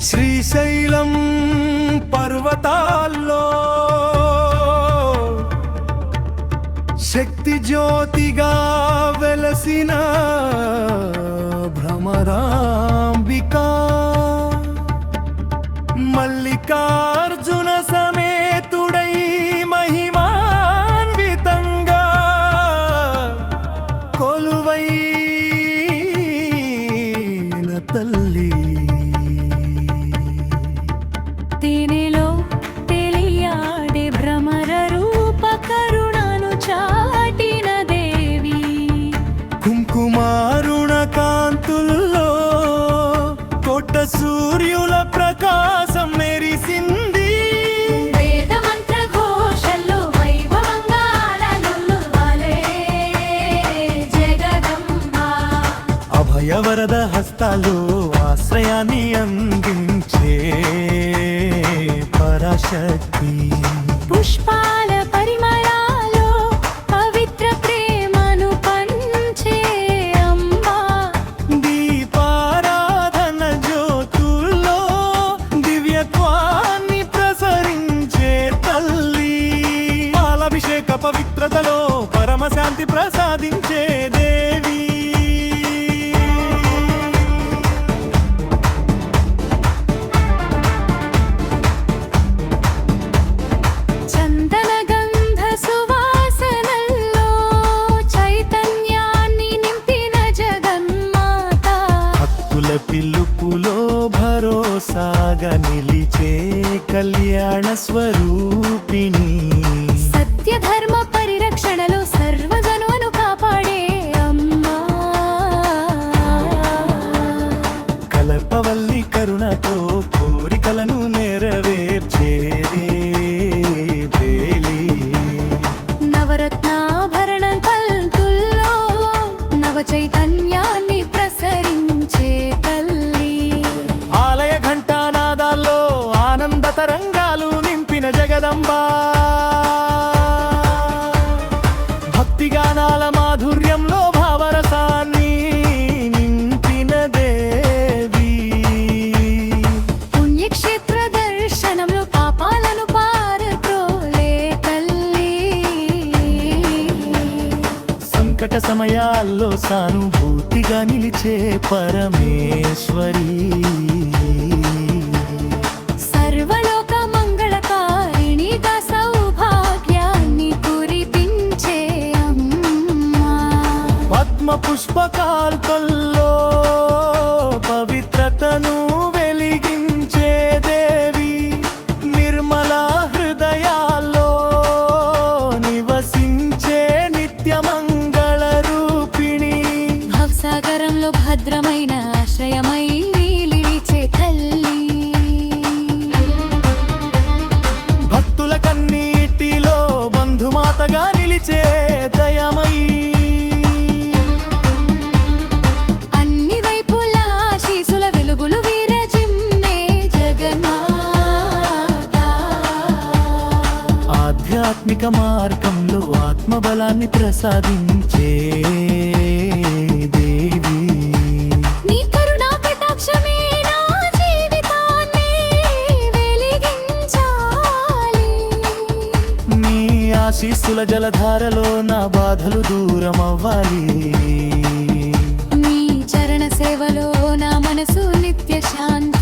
శ్రీశైలం పర్వతాల్లో శక్తి జ్యోతిగా వెలసిన భ్రమరాంబికా మల్లికార్జున సమేతుడై మహిమాన్వితంగా కొలువైన తల్లి తేనెలో తెలియాడే భ్రమర రూప కరుణను చాటిన దేవి కుంకుమారుణ కాంతుల్లో కోట సూర్యుల ప్రకాశం మెరిసింది వేద మంత్ర ఘోషల్లో వైభవంగా ఆలనులువాలే జగదంబ అభయవరద హస్తాలు ఆశ్రయాన్ని అందించే పరాశక్తి పుష్పాల పరిమళాలో పవిత్ర ప్రేమను పంచే అమ్మా దీపారాధన జ్యోతుల్లో దివ్యత్వాన్ని ప్రసరించే తల్లి పాలాభిషేక పవిత్రతలో పరమశాంతి ప్రసాదించే దేవి చందన గంధ సువాసనల్లో చైతన్యాన్ని నింపిన జగన్మాత భక్తుల పిలుపులో భరోసాగా నిలిచే కళ్యాణ స్వరూపిణి సత్య ధర్మ పరిరక్షణలో సర్వజనులను కాపాడే అమ్మా కలపవల్లి కరుణతో కోరికలను నెరవేర్చేదే దేవి నవరత్నాభరణ కల్తుల్లో నవ చైతన్యాన్ని ప్రసరించే తల్లి ఆలయ ఘంటానాదాల్లో ఆనంద తరంగాలు నింపిన జగదంబా భక్తిగానాల మాధుర్యంలో భావరసాన్ని నింపిన దేవి పుణ్యక్షేత్ర దర్శనంలో పాపాలను పారద్రోలే తల్లి సంకట సమయాల్లో సానుభూతిగా నిలిచే పరమేశ్వరి సర్వలోక మంగళకారిణిగా సౌభాగ్యాన్ని కురిపించే అమ్మా పద్మ పుష్పకాల్కల్లో పవిత్రతను వెలిగించే దేవి నిర్మల హృదయాల్లో నివసించే నిత్యమంగళ రూపిణి భవసాగరంలో భద్రమైన ఆశ్రయమై నిలిచే తల్లి భక్తుల కన్నీటిలో బంధుమాతగా నిలిచే దయమై అన్ని వైపుల ఆశీసుల వెలుగులు విరజిమ్మే జగన్మాత ఆధ్యాత్మిక మార్గంలో ఆత్మబలాన్ని ప్రసాదించే దేవి నీ కరుణా కటాక్షమే నా జీవితాన్ని వెలిగించాలి నీ ఆశీస్సుల జలధారలో నా బాధలు దూరమవ్వాలి నీ చరణ సేవలో నా మనసు నిత్య శాంతి